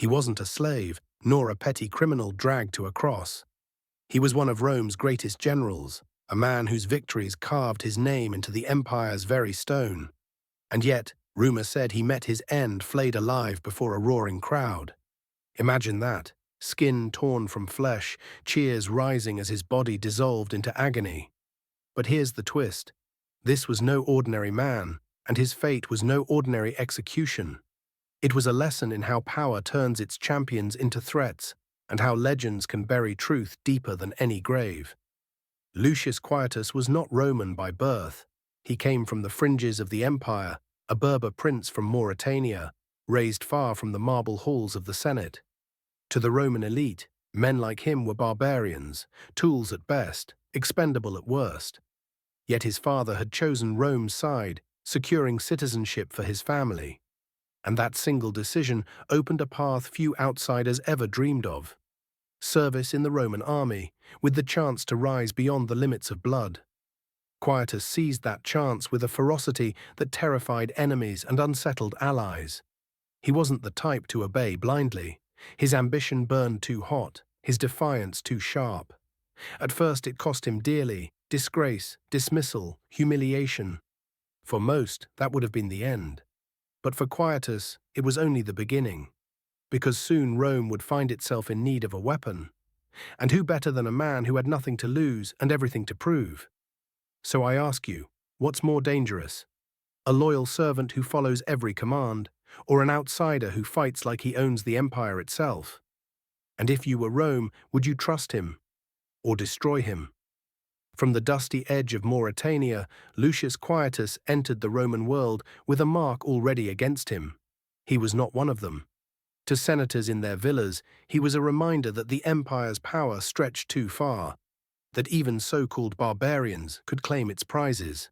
He wasn't a slave, nor a petty criminal dragged to a cross. He was one of Rome's greatest generals, a man whose victories carved his name into the empire's very stone. And yet, rumor said he met his end flayed alive before a roaring crowd. Imagine that, skin torn from flesh, cheers rising as his body dissolved into agony. But here's the twist. This was no ordinary man, and his fate was no ordinary execution. It was a lesson in how power turns its champions into threats, and how legends can bury truth deeper than any grave. Lucius Quietus was not Roman by birth. He came from the fringes of the empire, a Berber prince from Mauritania, raised far from the marble halls of the Senate. To the Roman elite, men like him were barbarians, tools at best, expendable at worst. Yet his father had chosen Rome's side, securing citizenship for his family. And that single decision opened a path few outsiders ever dreamed of. Service in the Roman army, with the chance to rise beyond the limits of blood. Quietus seized that chance with a ferocity that terrified enemies and unsettled allies. He wasn't the type to obey blindly. His ambition burned too hot, his defiance too sharp. At first it cost him dearly: disgrace, dismissal, humiliation. For most, that would have been the end. But for Quietus, it was only the beginning. Because soon Rome would find itself in need of a weapon. And who better than a man who had nothing to lose and everything to prove? So I ask you, what's more dangerous? A loyal servant who follows every command, or an outsider who fights like he owns the empire itself? And if you were Rome, would you trust him? Or destroy him? From the dusty edge of Mauritania, Lucius Quietus entered the Roman world with a mark already against him. He was not one of them. To senators in their villas, he was a reminder that the empire's power stretched too far, that even so-called barbarians could claim its prizes.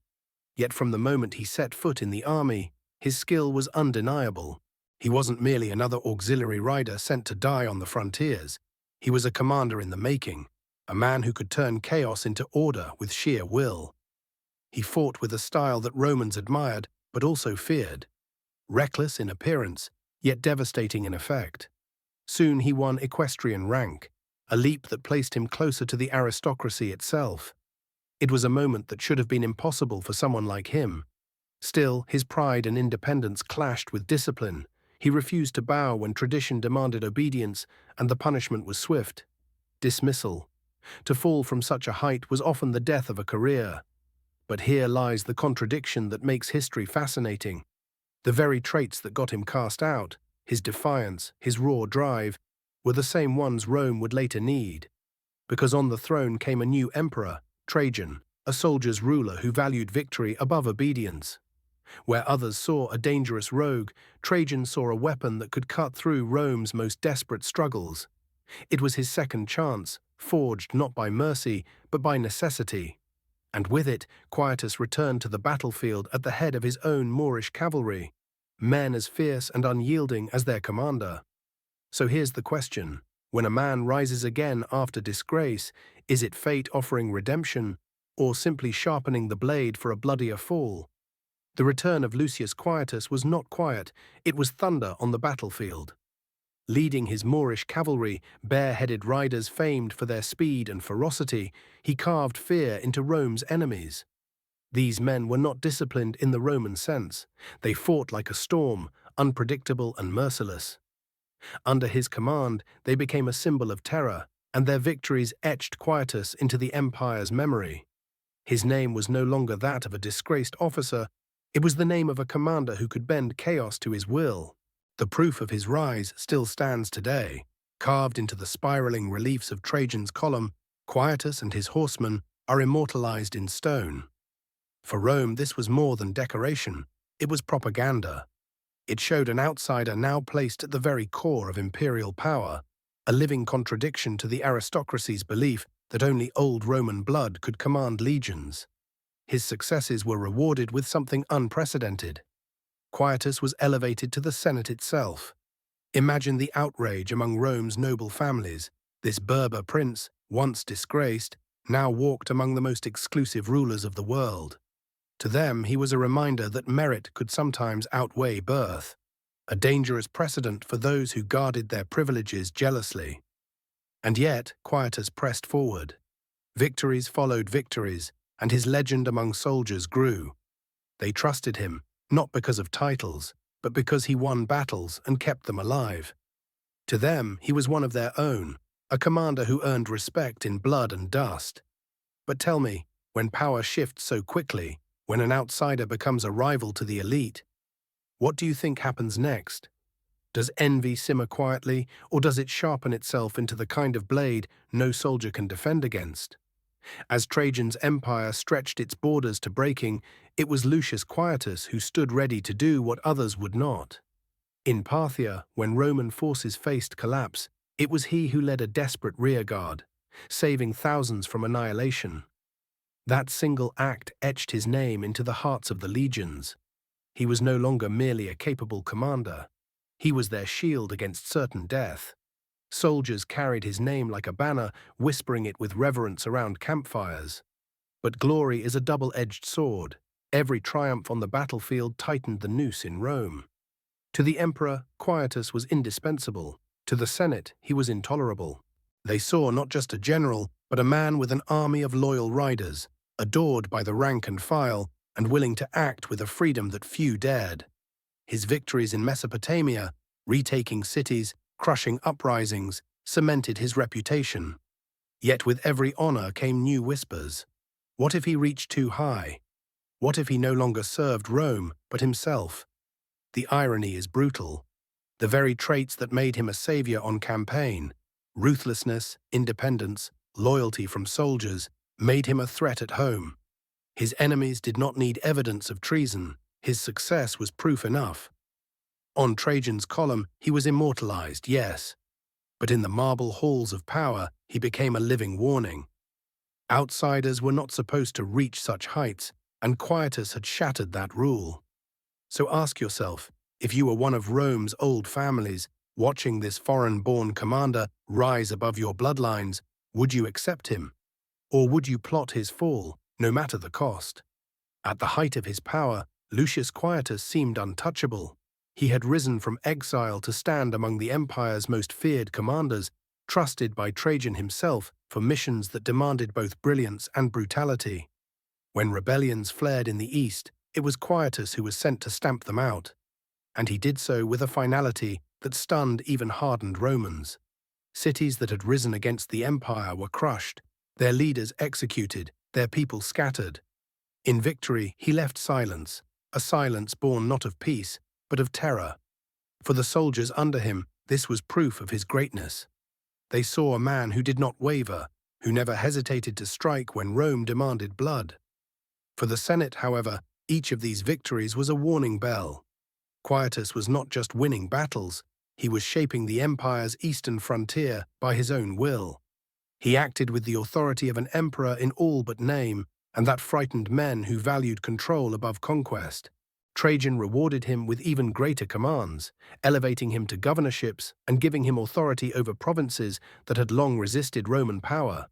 Yet from the moment he set foot in the army, his skill was undeniable. He wasn't merely another auxiliary rider sent to die on the frontiers. He was a commander in the making, a man who could turn chaos into order with sheer will. He fought with a style that Romans admired, but also feared. Reckless in appearance, yet devastating in effect. Soon he won equestrian rank, a leap that placed him closer to the aristocracy itself. It was a moment that should have been impossible for someone like him. Still, his pride and independence clashed with discipline. He refused to bow when tradition demanded obedience, and the punishment was swift: dismissal. To fall from such a height was often the death of a career. But here lies the contradiction that makes history fascinating. The very traits that got him cast out, his defiance, his raw drive, were the same ones Rome would later need. Because on the throne came a new emperor, Trajan, a soldier's ruler who valued victory above obedience. Where others saw a dangerous rogue, Trajan saw a weapon that could cut through Rome's most desperate struggles. It was his second chance, forged not by mercy, but by necessity. And with it, Quietus returned to the battlefield at the head of his own Moorish cavalry, men as fierce and unyielding as their commander. So here's the question: when a man rises again after disgrace, is it fate offering redemption, or simply sharpening the blade for a bloodier fall? The return of Lucius Quietus was not quiet, it was thunder on the battlefield. Leading his Moorish cavalry, bare-headed riders famed for their speed and ferocity, he carved fear into Rome's enemies. These men were not disciplined in the Roman sense. They fought like a storm, unpredictable and merciless. Under his command, they became a symbol of terror, and their victories etched Quietus into the empire's memory. His name was no longer that of a disgraced officer, it was the name of a commander who could bend chaos to his will. The proof of his rise still stands today. Carved into the spiraling reliefs of Trajan's column, Quietus and his horsemen are immortalized in stone. For Rome, this was more than decoration, it was propaganda. It showed an outsider now placed at the very core of imperial power, a living contradiction to the aristocracy's belief that only old Roman blood could command legions. His successes were rewarded with something unprecedented. Quietus was elevated to the Senate itself. Imagine the outrage among Rome's noble families. This Berber prince, once disgraced, now walked among the most exclusive rulers of the world. To them, he was a reminder that merit could sometimes outweigh birth. a dangerous precedent for those who guarded their privileges jealously. And yet, Quietus pressed forward. Victories followed victories, and his legend among soldiers grew. They trusted him, not because of titles, but because he won battles and kept them alive. To them, he was one of their own, a commander who earned respect in blood and dust. But tell me, when power shifts so quickly, when an outsider becomes a rival to the elite, what do you think happens next? Does envy simmer quietly, or does it sharpen itself into the kind of blade no soldier can defend against? As Trajan's empire stretched its borders to breaking, it was Lucius Quietus who stood ready to do what others would not. In Parthia, when Roman forces faced collapse, it was he who led a desperate rearguard, saving thousands from annihilation. That single act etched his name into the hearts of the legions. He was no longer merely a capable commander. He was their shield against certain death. Soldiers carried his name like a banner, whispering it with reverence around campfires. But glory is a double-edged sword. Every triumph on the battlefield tightened the noose in Rome. To the emperor, Quietus was indispensable. To the Senate, he was intolerable. They saw not just a general, but a man with an army of loyal riders, adored by the rank and file, and willing to act with a freedom that few dared. His victories in Mesopotamia, retaking cities, crushing uprisings, cemented his reputation. Yet with every honor came new whispers. What if he reached too high? What if he no longer served Rome, but himself? The irony is brutal. The very traits that made him a savior on campaign, ruthlessness, independence, loyalty from soldiers, made him a threat at home. His enemies did not need evidence of treason. His success was proof enough. On Trajan's column, he was immortalized, yes, but in the marble halls of power, he became a living warning. Outsiders were not supposed to reach such heights, and Quietus had shattered that rule. So ask yourself, if you were one of Rome's old families, watching this foreign-born commander rise above your bloodlines, would you accept him? Or would you plot his fall, no matter the cost? At the height of his power, Lucius Quietus seemed untouchable. He had risen from exile to stand among the empire's most feared commanders, trusted by Trajan himself for missions that demanded both brilliance and brutality. When rebellions flared in the east, it was Quietus who was sent to stamp them out. And he did so with a finality that stunned even hardened Romans. Cities that had risen against the empire were crushed, their leaders executed, their people scattered. In victory, he left silence, a silence born not of peace, but of terror. For the soldiers under him, this was proof of his greatness. They saw a man who did not waver, who never hesitated to strike when Rome demanded blood. For the Senate, however, each of these victories was a warning bell. Quietus was not just winning battles, he was shaping the empire's eastern frontier by his own will. He acted with the authority of an emperor in all but name, and that frightened men who valued control above conquest. Trajan rewarded him with even greater commands, elevating him to governorships and giving him authority over provinces that had long resisted Roman power.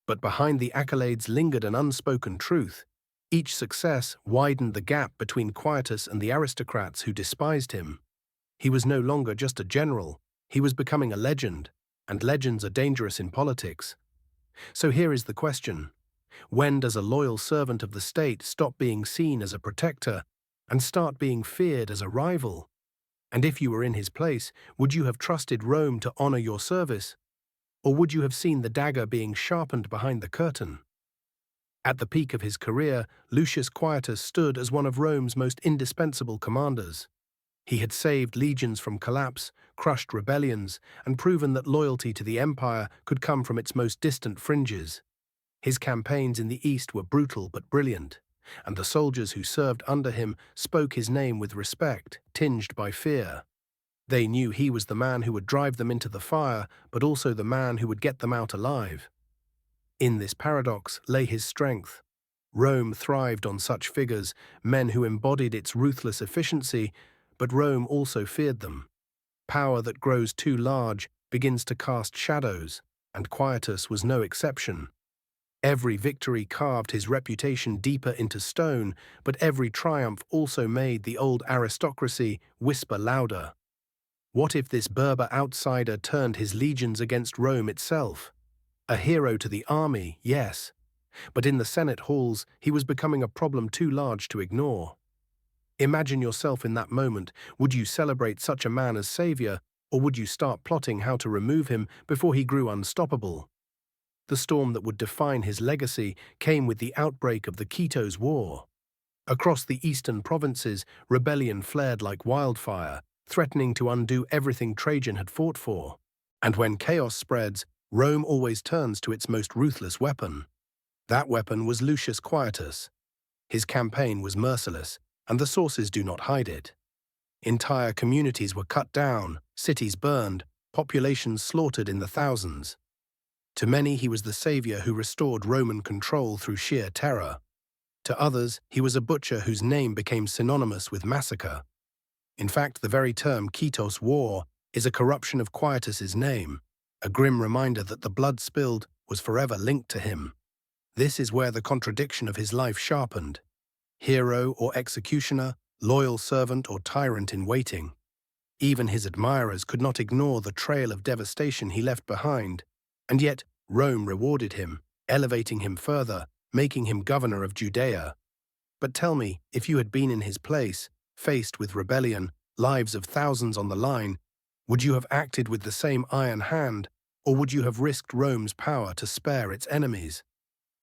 But behind the accolades lingered an unspoken truth. Each success widened the gap between Quietus and the aristocrats who despised him. He was no longer just a general, he was becoming a legend, and legends are dangerous in politics. So here is the question. When does a loyal servant of the state stop being seen as a protector and start being feared as a rival? And if you were in his place, would you have trusted Rome to honor your service? Or would you have seen the dagger being sharpened behind the curtain? At the peak of his career, Lucius Quietus stood as one of Rome's most indispensable commanders. He had saved legions from collapse, crushed rebellions, and proven that loyalty to the empire could come from its most distant fringes. His campaigns in the east were brutal but brilliant, and the soldiers who served under him spoke his name with respect, tinged by fear. They knew he was the man who would drive them into the fire, but also the man who would get them out alive. In this paradox lay his strength. Rome thrived on such figures, men who embodied its ruthless efficiency, but Rome also feared them. Power that grows too large begins to cast shadows, and Quietus was no exception. Every victory carved his reputation deeper into stone, but every triumph also made the old aristocracy whisper louder. What if this Berber outsider turned his legions against Rome itself? A hero to the army, yes, but in the Senate halls he was becoming a problem too large to ignore. Imagine yourself in that moment. Would you celebrate such a man as savior, or would you start plotting how to remove him before he grew unstoppable? The storm that would define his legacy came with the outbreak of the Quito's War. Across the eastern provinces, rebellion flared like wildfire, threatening to undo everything Trajan had fought for. And when chaos spreads, Rome always turns to its most ruthless weapon. That weapon was Lucius Quietus. His campaign was merciless, and the sources do not hide it. Entire communities were cut down, cities burned, populations slaughtered in the thousands. To many, he was the savior who restored Roman control through sheer terror. To others, he was a butcher whose name became synonymous with massacre. In fact, the very term Quito's War is a corruption of Quietus's name, a grim reminder that the blood spilled was forever linked to him. This is where the contradiction of his life sharpened. Hero or executioner, loyal servant or tyrant in waiting. Even his admirers could not ignore the trail of devastation he left behind. And yet, Rome rewarded him, elevating him further, making him governor of Judea. But tell me, if you had been in his place, faced with rebellion, lives of thousands on the line, would you have acted with the same iron hand, or would you have risked Rome's power to spare its enemies?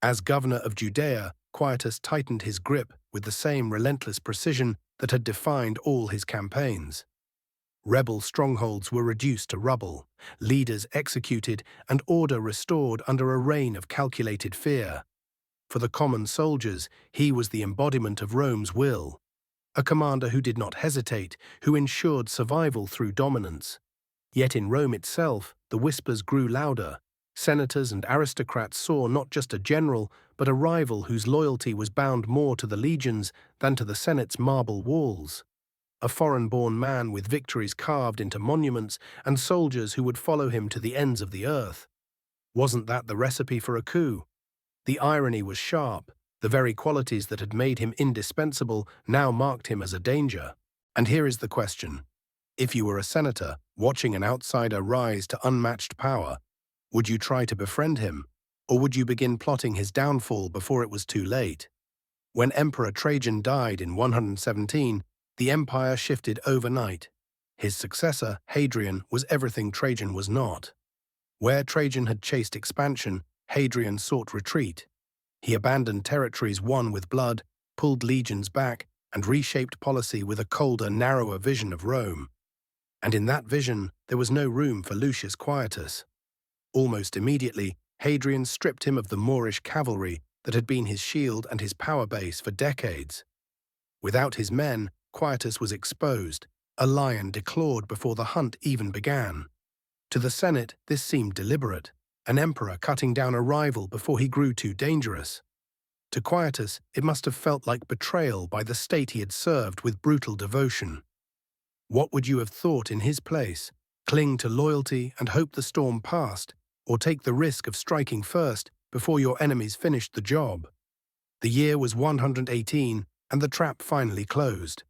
As governor of Judea, Quietus tightened his grip with the same relentless precision that had defined all his campaigns. Rebel strongholds were reduced to rubble, leaders executed, and order restored under a reign of calculated fear. For the common soldiers, he was the embodiment of Rome's will, a commander who did not hesitate, who ensured survival through dominance. Yet in Rome itself, the whispers grew louder. Senators and aristocrats saw not just a general, but a rival whose loyalty was bound more to the legions than to the Senate's marble walls. A foreign-born man with victories carved into monuments and soldiers who would follow him to the ends of the earth. Wasn't that the recipe for a coup? The irony was sharp. The very qualities that had made him indispensable now marked him as a danger. And here is the question. If you were a senator, watching an outsider rise to unmatched power, would you try to befriend him, or would you begin plotting his downfall before it was too late? When Emperor Trajan died in 117, the empire shifted overnight. His successor, Hadrian, was everything Trajan was not. Where Trajan had chased expansion, Hadrian sought retreat. He abandoned territories won with blood, pulled legions back, and reshaped policy with a colder, narrower vision of Rome. And in that vision, there was no room for Lucius Quietus. Almost immediately, Hadrian stripped him of the Moorish cavalry that had been his shield and his power base for decades. Without his men, Quietus was exposed, a lion declawed before the hunt even began. To the Senate, this seemed deliberate, an emperor cutting down a rival before he grew too dangerous. To Quietus, it must have felt like betrayal by the state he had served with brutal devotion. What would you have thought in his place? Cling to loyalty and hope the storm passed, or take the risk of striking first before your enemies finished the job? The year was 118, and the trap finally closed.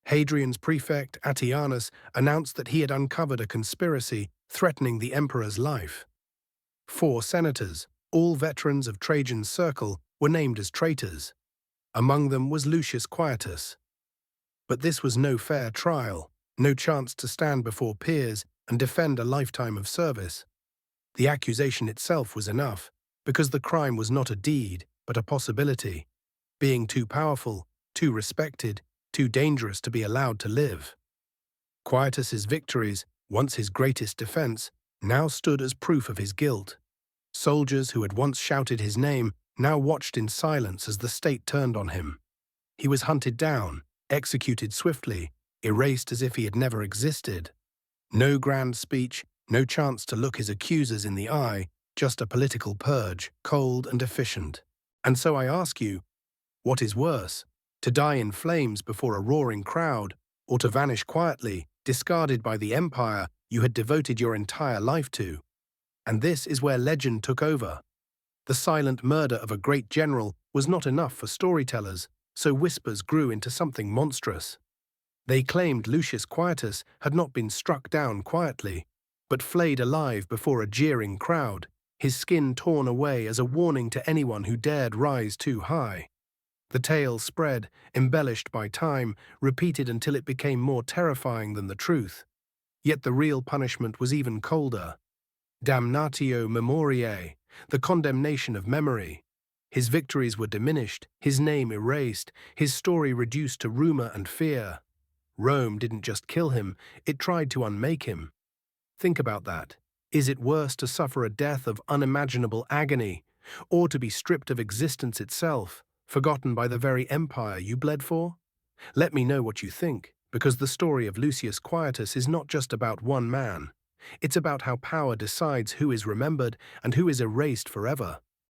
Hadrian's prefect, Attianus, announced that he had uncovered a conspiracy threatening the emperor's life. 4 senators, all veterans of Trajan's circle, were named as traitors. Among them was Lucius Quietus. But this was no fair trial, no chance to stand before peers and defend a lifetime of service. The accusation itself was enough, because the crime was not a deed, but a possibility, being too powerful, too respected, too dangerous to be allowed to live. Quietus's victories, once his greatest defense, now stood as proof of his guilt. Soldiers who had once shouted his name now watched in silence as the state turned on him. He was hunted down, executed swiftly, erased as if he had never existed. No grand speech, no chance to look his accusers in the eye, just a political purge, cold and efficient. And so I ask you, what is worse, to die in flames before a roaring crowd, or to vanish quietly, discarded by the empire you had devoted your entire life to? And this is where legend took over. The silent murder of a great general was not enough for storytellers, so whispers grew into something monstrous. They claimed Lucius Quietus had not been struck down quietly, but flayed alive before a jeering crowd, his skin torn away as a warning to anyone who dared rise too high. The tale spread, embellished by time, repeated until it became more terrifying than the truth. Yet the real punishment was even colder. Damnatio memoriae, the condemnation of memory. His victories were diminished, his name erased, his story reduced to rumor and fear. Rome didn't just kill him, it tried to unmake him. Think about that. Is it worse to suffer a death of unimaginable agony, or to be stripped of existence itself, forgotten by the very empire you bled for? Let me know what you think, because the story of Lucius Quietus is not just about one man. It's about how power decides who is remembered and who is erased forever.